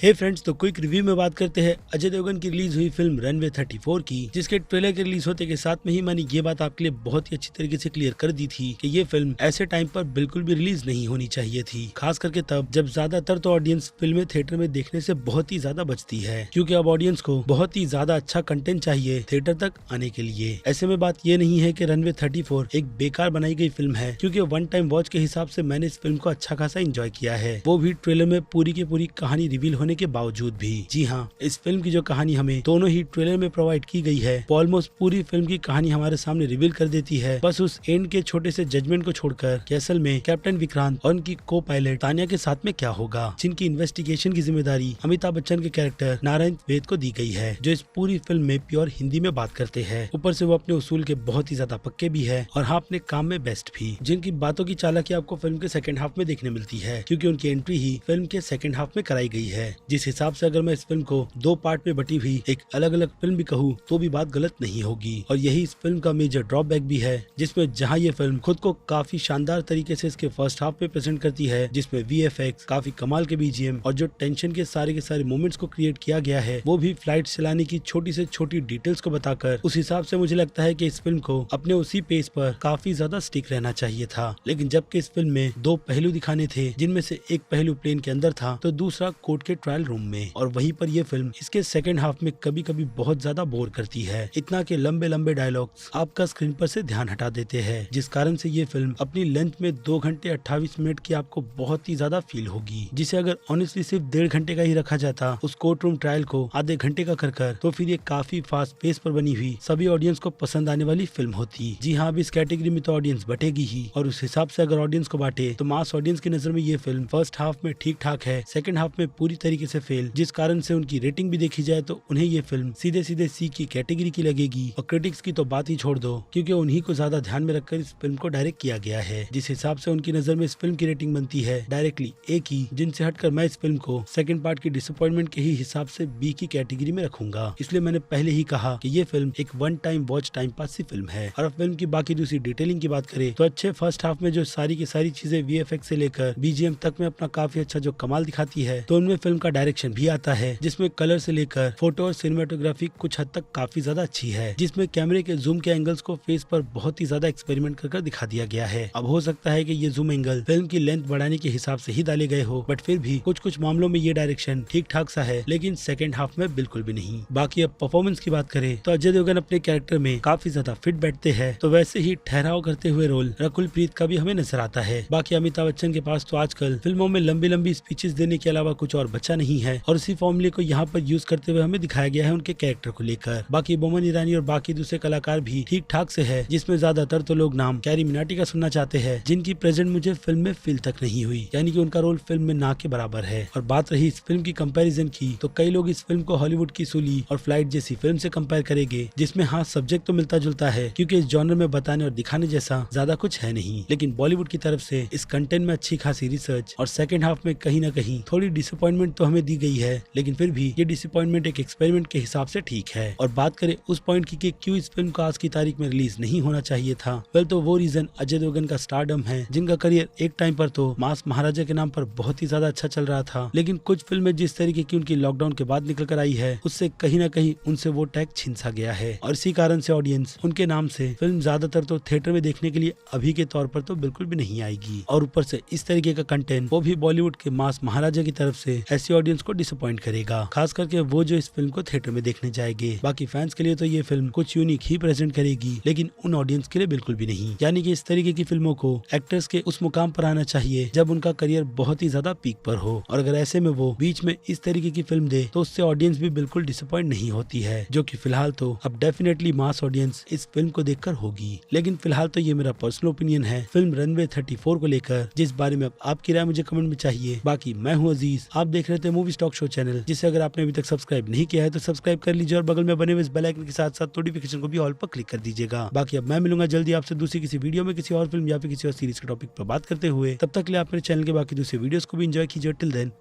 हे friends, तो quick review में बात करते हैं अजय देवगन की रिलीज हुई फिल्म रनवे 34 की, जिसके ट्रेलर के रिलीज होते के साथ में ही मैंने ये बात आपके लिए बहुत ही अच्छी तरीके से क्लियर कर दी थी कि ये फिल्म ऐसे टाइम पर बिल्कुल भी रिलीज नहीं होनी चाहिए थी, खास करके तब जब ज्यादातर तो ऑडियंस फिल्में थिएटर में देखने से बहुत ही ज्यादा बचती है, क्योंकि अब ऑडियंस को बहुत ही ज्यादा अच्छा कंटेंट चाहिए थिएटर तक आने के लिए। ऐसे में बात ये नहीं है कि रनवे 34 एक बेकार बनाई गई फिल्म है, क्योंकि वन टाइम वॉच के हिसाब से मैंने इस फिल्म को अच्छा खासा एंजॉय किया है, वो भी ट्रेलर में पूरी की पूरी कहानी रिवील होने के बावजूद भी। जी हाँ, इस फिल्म की जो कहानी हमें दोनों ही ट्रेलर में प्रोवाइड की गई है, वो ऑलमोस्ट पूरी फिल्म की कहानी हमारे सामने रिवील कर देती है। बस उस एंड के छोटे से जजमेंट को छोड़कर कैसल में कैप्टन विक्रांत और उनकी को पायलट तानिया के साथ में क्या होगा, जिनकी इन्वेस्टिगेशन की जिम्मेदारी अमिताभ बच्चन के कैरेक्टर नारायण वेद को दी गई है, जो इस पूरी फिल्म में प्योर हिंदी में बात करते हैं। ऊपर से वो अपने उसूल के बहुत ही ज्यादा पक्के भी है और हाँ, अपने काम में बेस्ट भी, जिनकी बातों की चालाकी आपको फिल्म के सेकंड हाफ में देखने मिलती है, क्योंकि उनकी एंट्री ही फिल्म के सेकंड हाफ में कराई गई है। जिस हिसाब से अगर मैं इस फिल्म को दो पार्ट में बटी हुई एक अलग अलग फिल्म भी कहूँ तो भी बात गलत नहीं होगी, और यही इस फिल्म का मेजर ड्रॉबैक भी है, जिसमें जहाँ ये फिल्म खुद को काफी शानदार तरीके से इसके फर्स्ट हाफ में प्रेजेंट करती है, जिसमें वीएफएक्स, काफी कमाल के बीजीएम और जो टेंशन के सारे मोमेंट्स को क्रिएट किया गया है, वो भी फ्लाइट चलाने की छोटी से छोटी डिटेल्स को बताकर, उस हिसाब से मुझे लगता है कि इस फिल्म को अपने उसी पेस पर काफी ज्यादा स्टिक रहना चाहिए था। लेकिन जबकि इस फिल्म में दो पहलू दिखाने थे, जिनमें से एक पहलू प्लेन के अंदर था तो दूसरा कोर्ट के ट्रायल रूम में, और वहीं पर यह फिल्म इसके सेकंड हाफ में कभी कभी बहुत ज्यादा बोर करती है, इतना के लंबे लंबे डायलॉग्स आपका स्क्रीन पर से ध्यान हटा देते हैं, जिस कारण से ये फिल्म अपनी लेंथ में 2 घंटे 28 मिनट की आपको बहुत ही ज्यादा फील होगी, जिसे अगर ऑनेस्टली सिर्फ 1.5 घंटे का ही रखा जाता उस कोर्ट रूम ट्रायल को आधे घंटे का कर तो फिर ये काफी फास्ट पेस पर बनी हुई सभी ऑडियंस को पसंद आने वाली फिल्म होती। जी हाँ, अब इस कैटेगरी में तो ऑडियंस बटेगी ही, और उस हिसाब से अगर ऑडियंस को बांटे तो मास ऑडियंस की नजर में ये फिल्म फर्स्ट हाफ में ठीक ठाक है, सेकंड हाफ में पूरी तरीके से फेल, जिस कारण से उनकी रेटिंग भी देखी जाए तो उन्हें ये फिल्म सीधे सीधे सी की कैटेगरी की लगेगी। और क्रिटिक्स की तो बात ही छोड़ दो, क्योंकि उन्हीं को ज्यादा ध्यान में रखकर इस फिल्म को डायरेक्ट किया गया है, जिस हिसाब से उनकी नजर में इस फिल्म की रेटिंग बनती है डायरेक्टली ए की, जिनसे हटकर मैं इस फिल्म को सेकंड पार्ट की डिसअपॉइंटमेंट के ही हिसाब से बी की कैटेगरी में रखूंगा। इसलिए मैंने पहले ही कहा कि ये फिल्म एक one time watch time pass सी फिल्म है। और अब फिल्म की बाकी दूसरी डिटेलिंग की बात करें तो अच्छे फर्स्ट हाफ में जो सारी की सारी चीजें वीएफएक्स से लेकर बीजीएम तक में अपना काफी अच्छा जो कमाल दिखाती है, तो उनमें फिल्म का डायरेक्शन भी आता है, जिसमें कलर से लेकर फोटो और सिनेमेटोग्राफी कुछ हद तक काफी ज्यादा अच्छी है, जिसमें कैमरे के जूम के एंगल्स को फेस पर बहुत ही ज्यादा एक्सपेरिमेंट कर दिखा दिया गया है। अब हो सकता है कि ये जूम एंगल फिल्म की लेंथ बढ़ाने के हिसाब से ही डाले गए हो, बट फिर भी कुछ मामलों में ये डायरेक्शन ठीक ठाक सा है, लेकिन सेकंड हाफ में बिल्कुल भी नहीं। बाकी अब परफॉर्मेंस की बात करें तो अजय देवगन अपने कैरेक्टर में काफी ज्यादा फिट बैठते हैं, तो वैसे ही ठहराव करते हुए रोल रकुल प्रीत का भी हमें नजर आता है। बाकी अमिताभ बच्चन के पास तो आजकल फिल्मों में लंबी लंबी स्पीचेस देने के अलावा कुछ और बचा नहीं है, और इसी फॉर्मूले को यहाँ पर यूज करते हुए हमें दिखाया गया है उनके कैरेक्टर को लेकर। बाकी बोमन ईरानी और बाकी दूसरे कलाकार भी ठीक ठाक से है, जिसमें ज्यादातर तो लोग नाम कैरी मिनाटी का सुनना चाहते हैं, जिनकी प्रेजेंट मुझे फिल्म में फील तक नहीं हुई, यानी कि उनका रोल फिल्म में ना के बराबर है। और बात रही इस फिल्म की कंपैरिजन की, तो कई लोग इस फिल्म को हॉलीवुड की सूली और फ्लाइट जैसी फिल्म से कंपेयर करेंगे, जिसमें हाँ सब्जेक्ट तो मिलता जुलता है, क्योंकि इस जॉनर में बताने और दिखाने जैसा ज्यादा कुछ है नहीं, लेकिन बॉलीवुड की तरफ से इस कंटेंट में अच्छी खासी रिसर्च और सेकंड हाफ में कहीं ना कहीं थोड़ी डिसअपॉइंटमेंट तो हमें दी गई है, लेकिन फिर भी ये डिसअपॉइंटमेंट एक एक्सपेरिमेंट के हिसाब से ठीक है। और बात करें उस पॉइंट की कि क्यों इस फिल्म को आज की तारीख में रिलीज नहीं होना चाहिए था, वेल तो वो रीजन अजय देवगन का स्टारडम है, जिनका करियर एक टाइम पर तो मास महाराजा के नाम पर बहुत ही ज्यादा अच्छा चल रहा था, लेकिन कुछ फिल्में जिस तरीके की उनकी लॉकडाउन के बाद निकल कर आई है, उससे कहीं ना कहीं उनसे वो टैग छीन सा गया है, और इसी कारण से ऑडियंस उनके नाम से फिल्म ज्यादातर तो थिएटर में देखने के लिए अभी के तौर पर तो बिल्कुल भी नहीं आएगी। और ऊपर से इस तरीके का कंटेंट वो भी बॉलीवुड के मास महाराजा की तरफ से ऐसी ऑडियंस को डिसअपॉइंट करेगा, खास करके वो जो इस फिल्म को थिएटर में देखने जाएंगे। बाकी फैंस के लिए तो ये फिल्म कुछ यूनिक ही प्रेजेंट करेगी, लेकिन उन ऑडियंस के लिए बिल्कुल भी नहीं। यानी कि इस तरीके की फिल्मों को एक्टर्स के उस मुकाम पर आना चाहिए जब उनका करियर बहुत ही ज्यादा पीक पर हो, और अगर ऐसे में वो बीच में इस तरीके की फिल्म दे तो उससे ऑडियंस भी बिल्कुल डिसअपॉइंट नहीं होती है, जो कि फिलहाल तो अब डेफिनेटली मास ऑडियंस इस फिल्म को देखकर होगी। लेकिन फिलहाल तो ये मेरा पर्सनल ओपिनियन है फिल्म रनवे 34 को लेकर, जिस बारे में अब आपकी राय मुझे कमेंट में चाहिए। बाकी मैं हूँ अजीज, आप देख रहे थे मूवी स्टॉक शो चैनल, जिसे अगर आपने अभी तक सब्सक्राइब नहीं किया है तो सब्सक्राइब कर लीजिए, और बगल में बने हुए इस बेल आइकन के साथ साथ नोटिफिकेशन को भी ऑल पर क्लिक कर दीजिएगा। बाकी अब मैं मिलूंगा जल्दी आपसे दूसरी किसी वीडियो में किसी और फिल्म या फिर किसी और सीरीज के टॉपिक पर बात करते हुए। तब तक के लिए आप मेरे चैनल के बाकी दूसरे वीडियोस को भी एंजॉय कीजिए। Till then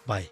bye.